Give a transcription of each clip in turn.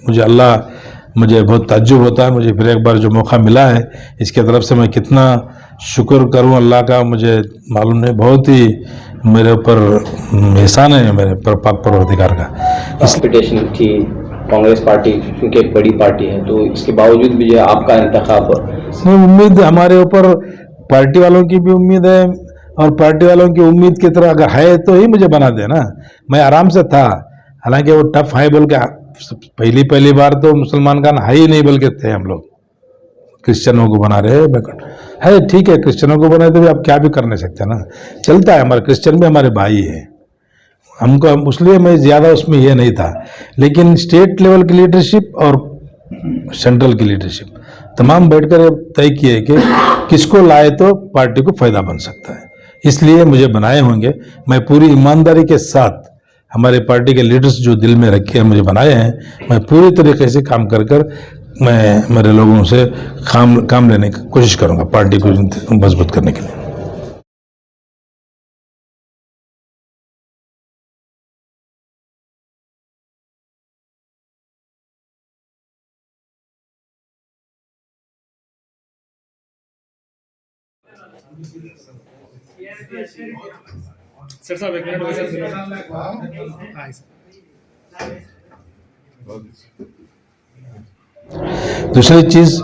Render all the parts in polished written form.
मुझे बहुत ताज्जुब होता है। मुझे फिर एक बार जो मौका मिला है इसके तरफ से मैं कितना शुक्र करूं अल्लाह का मुझे मालूम नहीं। बहुत ही मेरे ऊपर एहसान है मेरे पर पाक परवरदिगार का। कंपटीशन थी कांग्रेस पार्टी क्योंकि एक बड़ी पार्टी है, तो इसके बावजूद भी जो आपका इंतखाब नहीं, उम्मीद हमारे ऊपर पार्टी वालों की भी उम्मीद है और पार्टी वालों की उम्मीद की तरह अगर है तो ही मुझे बना देना। मैं आराम से था, हालांकि वो टफ है बोल के पहली बार तो मुसलमान का है ही नहीं बोल के थे हम लोग क्रिश्चियनों को बना रहे है। ठीक है, क्रिश्चियनों को बनाए तो भी आप क्या भी कर नहीं सकते ना, चलता है। हमारे क्रिश्चियन भी हमारे भाई है हमको, इसलिए मैं ज़्यादा उसमें ये नहीं था। लेकिन स्टेट लेवल की लीडरशिप और सेंट्रल की लीडरशिप तमाम बैठकर तय किए कि किसको लाए तो पार्टी को फायदा बन सकता है, इसलिए मुझे बनाए होंगे। मैं पूरी ईमानदारी के साथ हमारे पार्टी के लीडर्स जो दिल में रखे हैं मुझे बनाए हैं, मैं पूरी तरीके से काम कर मैं मेरे लोगों से काम लेने की कोशिश करूंगा पार्टी को मजबूत करने के लिए। सर साहब एक मिनट। दूसरी चीज,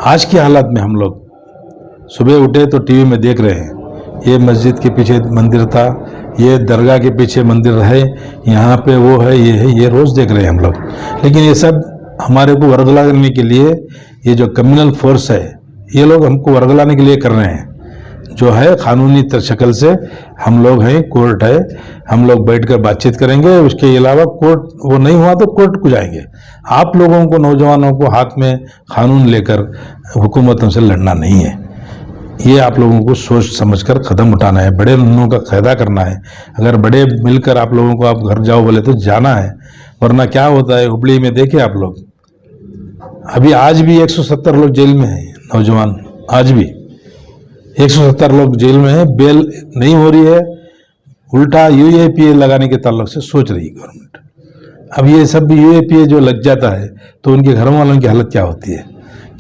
आज की हालत में हम लोग सुबह उठे तो टीवी में देख रहे हैं ये मस्जिद के पीछे मंदिर था, ये दरगाह के पीछे मंदिर है, यहाँ पे वो है, ये है, ये रोज देख रहे हैं हम लोग। लेकिन ये सब हमारे को वर्गला करने के लिए, ये जो कम्युनल फोर्स है ये लोग हमको वर्गलाने के लिए कर रहे हैं। जो है कानूनी शक्ल से हम लोग हैं, कोर्ट है, हम लोग बैठकर बातचीत करेंगे। उसके अलावा कोर्ट वो नहीं हुआ तो कोर्ट को जाएंगे। आप लोगों को, नौजवानों को हाथ में कानून लेकर हुकूमतों से लड़ना नहीं है। ये आप लोगों को सोच समझकर कदम उठाना है, बड़े नन्हों का कायदा करना है। अगर बड़े मिलकर आप लोगों को आप घर जाओ बोले तो जाना है, वरना क्या होता है हुबली में देखे आप लोग, अभी आज भी 170 लोग जेल में हैं, नौजवान आज भी 170 लोग जेल में हैं, बेल नहीं हो रही है। उल्टा यूएपीए लगाने के ताल्लुक से सोच रही है गवर्नमेंट। अब ये सब भी यूएपीए जो लग जाता है तो उनके घर वालों की हालत क्या होती है।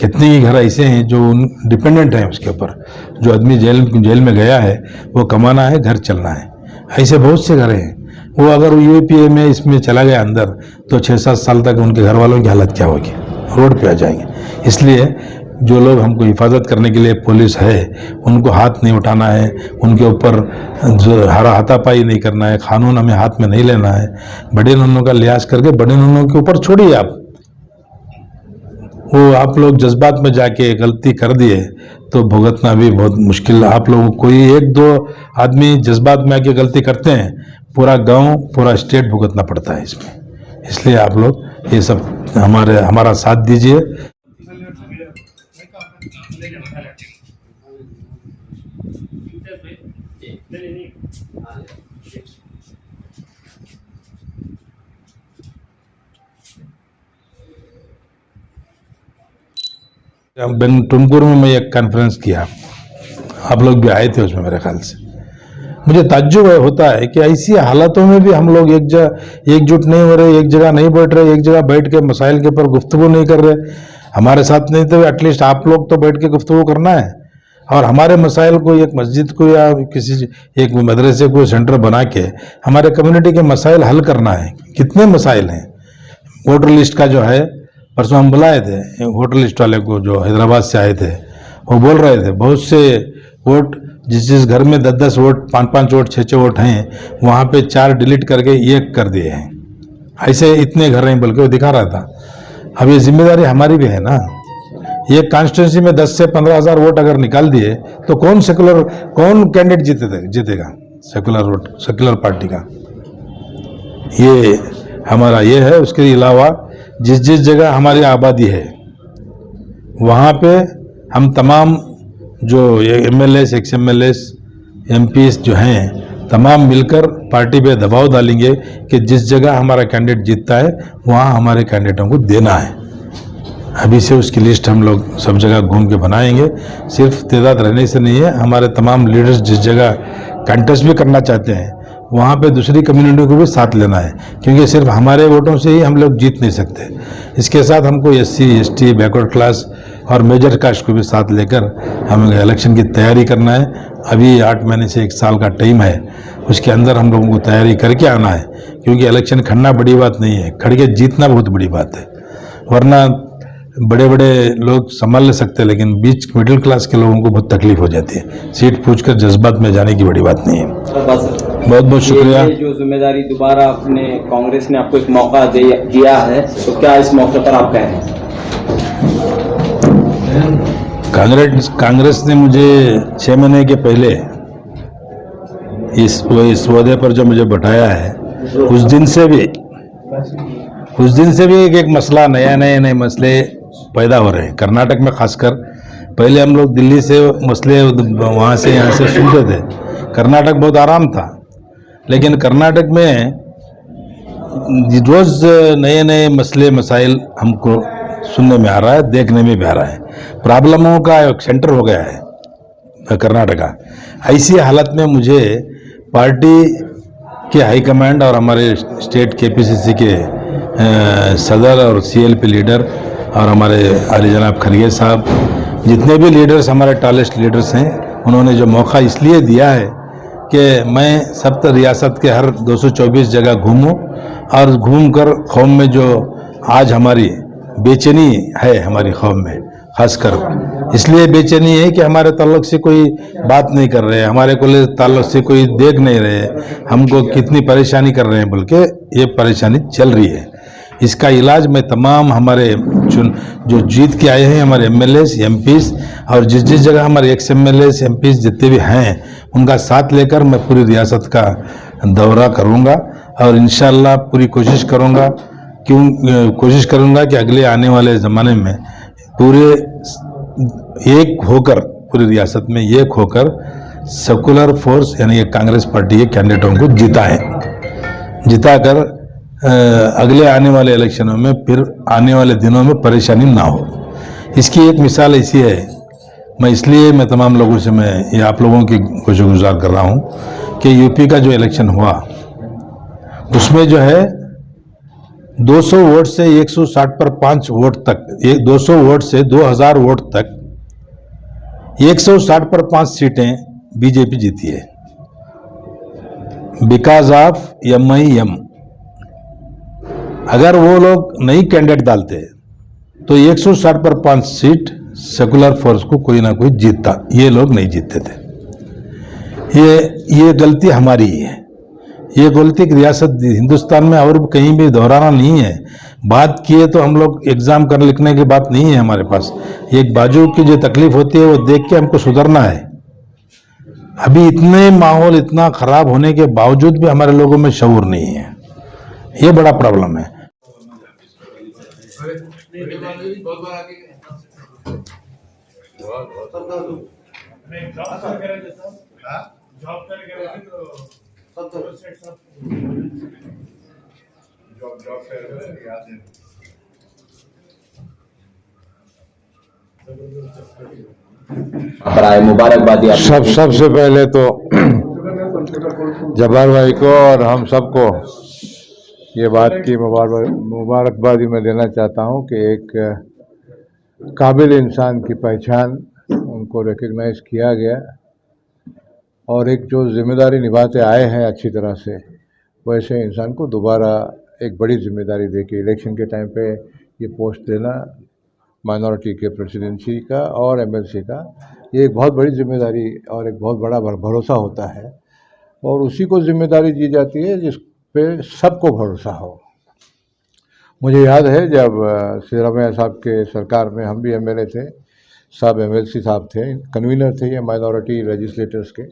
कितने ही घर ऐसे हैं जो डिपेंडेंट हैं उसके ऊपर। जो आदमी जेल में गया है वो कमाना है, घर चलना है, ऐसे बहुत से घर हैं। वो अगर यूएपीए में इसमें चला गया अंदर तो 6-7 साल तक उनके घर वालों की हालत क्या होगी, रोड पे आ जाएंगे। इसलिए जो लोग हमको हिफाजत करने के लिए पुलिस है उनको हाथ नहीं उठाना है, उनके ऊपर जो हाथापाई नहीं करना है, कानून हमें हाथ में नहीं लेना है। बड़े नन्हों का लिहाज करके बड़े नन्हों के ऊपर छोड़िए आप। वो आप लोग जज्बात में जाके गलती कर दिए तो भुगतना भी बहुत मुश्किल। आप लोगों कोई 1-2 आदमी जज्बात में आके गलती करते हैं, पूरा गांव पूरा स्टेट भुगतना पड़ता है इसमें। इसलिए आप लोग ये सब हमारा साथ दीजिए। टुमकुर में मैं एक कॉन्फ्रेंस किया, आप लोग भी आए थे उसमें मेरे ख्याल से। मुझे ताज्जुब होता है कि ऐसी हालातों में भी हम लोग एकजुट नहीं हो रहे, एक जगह नहीं बैठ रहे, एक जगह बैठ के मसाइल के ऊपर गुफ्तगू नहीं कर रहे। हमारे साथ नहीं तो एटलीस्ट आप लोग तो बैठ के गुफ्तगू करना है और हमारे मसाइल को एक मस्जिद को या किसी एक मदरसे को सेंटर बना के हमारे कम्युनिटी के मसाइल हल करना है। कितने मसाइल हैं। वोटर लिस्ट का जो है, परसों हम बुलाए थे वोटर लिस्ट वाले को जो हैदराबाद से आए थे, वो बोल रहे थे बहुत से वोट जिस घर में 10-10 वोट, 5-5 वोट, 6-6 वोट हैं, वहाँ पे 4 डिलीट करके 1 कर दिए हैं। ऐसे इतने घर हैं बल्कि वो दिखा रहा था। अब ये जिम्मेदारी हमारी भी है ना। ये कॉन्स्टिट्यूंसी में 10 से 15 हज़ार वोट अगर निकाल दिए तो कौन कैंडिडेट जीतेगा सेकुलर पार्टी का। ये हमारा ये है। उसके अलावा जिस जगह हमारी आबादी है वहाँ पे हम तमाम जो MLAs, ex-MLAs, MPs जो हैं तमाम मिलकर पार्टी पे दबाव डालेंगे कि जिस जगह हमारा कैंडिडेट जीतता है वहाँ हमारे कैंडिडेटों को देना है। अभी से उसकी लिस्ट हम लोग सब जगह घूम के बनाएंगे। सिर्फ तादाद रहने से नहीं है, हमारे तमाम लीडर्स जिस जगह कंटेस्ट भी करना चाहते हैं वहाँ पे दूसरी कम्युनिटी को भी साथ लेना है, क्योंकि सिर्फ हमारे वोटों से ही हम लोग जीत नहीं सकते। इसके साथ हमको SC ST बैकवर्ड क्लास और मेजर कास्ट को भी साथ लेकर हमें इलेक्शन की तैयारी करना है। अभी 8 महीने से 1 साल का टाइम है, उसके अंदर हम लोगों को तैयारी करके आना है, क्योंकि इलेक्शन खड़ना बड़ी बात नहीं है, खड़ के जीतना बहुत बड़ी बात है। वरना बड़े बड़े लोग संभाल ले सकते हैं, लेकिन बीच मिडिल क्लास के लोगों को बहुत तकलीफ हो जाती है। सीट पूछकर जज्बात में जाने की बड़ी बात नहीं है। बहुत बहुत शुक्रिया। ये जो जिम्मेदारी दोबारा अपने कांग्रेस ने आपको एक मौका दिया है, तो क्या इस मौके पर आप कह रहे हैं? कांग्रेस ने मुझे 6 महीने के पहले इस ओहदे पर जो मुझे बैठाया है, उस दिन से भी एक मसला, नए मसले पैदा हो रहे हैं कर्नाटक में। खासकर पहले हम लोग दिल्ली से मसले वहाँ से यहाँ से सुनते थे, कर्नाटक बहुत आराम था, लेकिन कर्नाटक में रोज़ नए मसले मसाइल हमको सुनने में आ रहा है, देखने में भी आ रहा है। प्रॉब्लमों का एक सेंटर हो गया है कर्नाटका। ऐसी हालत में मुझे पार्टी के हाईकमांड और हमारे स्टेट KPCC के सदर और CLP लीडर और हमारे आली जनाब खरगे साहब, जितने भी लीडर्स हमारे टॉलेस्ट लीडर्स हैं, उन्होंने जो मौका इसलिए दिया है कि मैं सब रियासत के हर 224 जगह घूमूं और घूमकर कौम में जो आज हमारी बेचैनी है, हमारी कौम में खासकर इसलिए बेचैनी है कि हमारे ताल्लुक से कोई बात नहीं कर रहे, हमारे को ताल्लुक से कोई देख नहीं रहे, हमको कितनी परेशानी कर रहे हैं, बोल के ये परेशानी चल रही है। इसका इलाज मैं तमाम हमारे जो जीत के आए हैं हमारे MLAs MPs और जिस जगह हमारे ex MLAs MPs जितने भी हैं, उनका साथ लेकर मैं पूरी रियासत का दौरा करूंगा और इंशाअल्लाह पूरी कोशिश करूंगा कि अगले आने वाले ज़माने में पूरे एक होकर, पूरी रियासत में एक होकर सेकुलर फोर्स यानी कांग्रेस पार्टी के कैंडिडेटों को जिताकर अगले आने वाले इलेक्शनों में फिर आने वाले दिनों में परेशानी ना हो। इसकी एक मिसाल ऐसी है, मैं तमाम लोगों से ये आप लोगों की गुज़ार कर रहा हूँ कि यूपी का जो इलेक्शन हुआ उसमें जो है 200 वोट से 160 पर 5 वोट तक, 200 वोट से 2000 वोट तक 160 पर 5 सीटें बीजेपी जीती है, बिकॉज ऑफ MIM। अगर वो लोग नई कैंडिडेट डालते तो 160 पर 5 सीट सेकुलर फोर्स को कोई ना कोई जीतता, ये लोग नहीं जीतते थे। ये गलती हमारी ही है। ये गलती रियासत हिंदुस्तान में और कहीं भी दोहराना नहीं है। बात किए तो हम लोग एग्जाम कर लिखने की बात नहीं है हमारे पास। एक बाजू की जो तकलीफ होती है वो देख के हमको सुधरना है। अभी इतने माहौल इतना खराब होने के बावजूद भी हमारे लोगों में शऊर नहीं है, ये बड़ा प्रॉब्लम है। मुबारकबादी सबसे पहले तो जब्बार भाई को और हम सबको ये बात की मुबारकबादी मैं देना चाहता हूँ कि एक काबिल इंसान की पहचान उनको रिकग्नाइज किया गया और एक जो जिम्मेदारी निभाते आए हैं अच्छी तरह से, वैसे इंसान को दोबारा एक बड़ी जिम्मेदारी दे के इलेक्शन के टाइम पे ये पोस्ट देना माइनॉरिटी के प्रेसिडेंसी का और MLC का, ये एक बहुत बड़ी जिम्मेदारी और एक बहुत बड़ा भरोसा होता है और उसी को जिम्मेदारी दी जाती है जिस पे सबको भरोसा हो। मुझे याद है जब सिद्धरामैया साहब के सरकार में हम भी MLA थे, सब MLC साहब थे, कन्वीनर थे ये माइनॉरिटी लेजिस्लेटर्स के,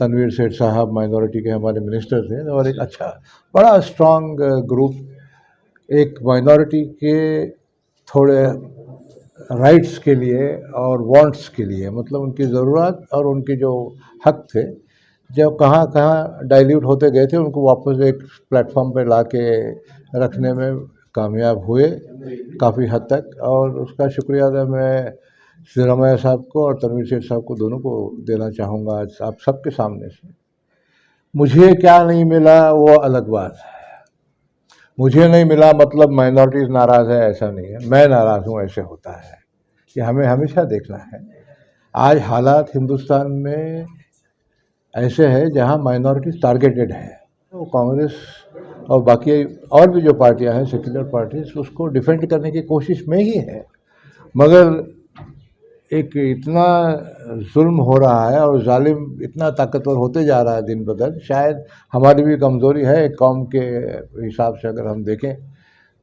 तनवीर सेठ साहब माइनॉरिटी के हमारे मिनिस्टर थे और एक अच्छा बड़ा स्ट्रांग ग्रुप एक माइनॉरिटी के थोड़े राइट्स के लिए और वांट्स के लिए, मतलब उनकी ज़रूरत और उनके जो हक थे, जब कहाँ कहाँ डाइल्यूट होते गए थे उनको वापस एक प्लेटफॉर्म पे ला के रखने में कामयाब हुए काफ़ी हद तक। और उसका शुक्रिया अदा मैं सिद्धरामैया साहब को और तनवीर सेठ साहब को दोनों को देना चाहूँगा आज आप सबके सामने से। मुझे क्या नहीं मिला वो अलग बात है। मुझे नहीं मिला मतलब माइनॉरिटीज़ नाराज़ है ऐसा नहीं है, मैं नाराज़ हूँ ऐसे होता है। ये हमें हमेशा देखना है। आज हालात हिंदुस्तान में ऐसे है जहाँ माइनॉरिटीज़ टारगेटेड है, तो कांग्रेस और बाकी और भी जो पार्टियां हैं सेक्युलर पार्टीज उसको डिफेंड करने की कोशिश में ही है, मगर एक इतना जुल्म हो रहा है और जालिम इतना ताकतवर होते जा रहा है दिन ब दिन। शायद हमारी भी कमज़ोरी है एक कौम के हिसाब से अगर हम देखें,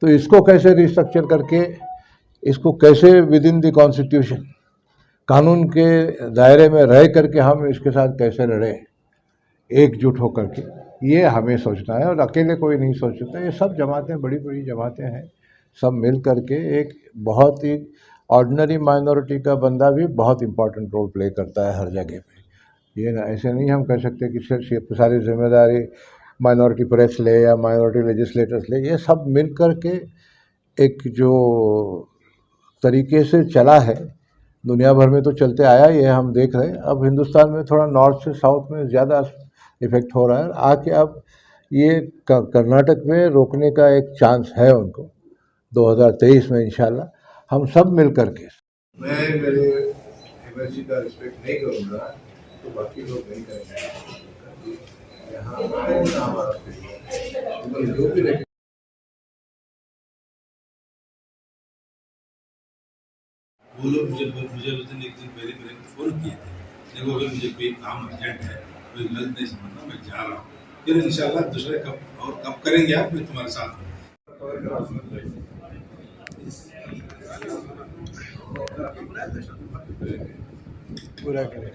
तो इसको कैसे रिस्ट्रक्चर करके, इसको कैसे विद इन द कॉन्स्टिट्यूशन कानून के दायरे में रह करके हम इसके साथ कैसे लड़ें एकजुट होकर के, ये हमें सोचना है। और अकेले कोई नहीं सोच सकता। ये सब जमातें बड़ी बड़ी जमातें हैं, सब मिल करके एक बहुत ही ऑर्डिनरी माइनॉरिटी का बंदा भी बहुत इम्पोर्टेंट रोल प्ले करता है हर जगह पे। ये ऐसे नहीं हम कह सकते कि सिर्फ सारी जिम्मेदारी माइनॉरिटी प्रेस ले या माइनॉरिटी लेजिस्लेटर्स ले। ये सब मिल करके एक जो तरीके से चला है दुनिया भर में तो चलते आया, ये हम देख रहे हैं। अब हिंदुस्तान में थोड़ा नॉर्थ से साउथ में ज़्यादा इफेक्ट हो रहा है। आके अब ये कर्नाटक में रोकने का एक चांस है उनको 2023 में इंशाल्लाह हम सब मिल करके। मैं मेरे एमएससी का रिस्पेक्ट नहीं करूँगा तो बाकी लोग नहीं करेंगे। यहाँ हमारा जो भी वो लोग मुझे उस दिन एक दिन पहले मेरे को फ़ोन किए थे, देखो अगर मुझे कोई काम अर्जेंट है कोई गलत नहीं समझना, मैं जा रहा हूँ, फिर इंशाल्लाह दूसरे कब करेंगे आप, मैं तुम्हारे साथ हूँ। पूरा करें।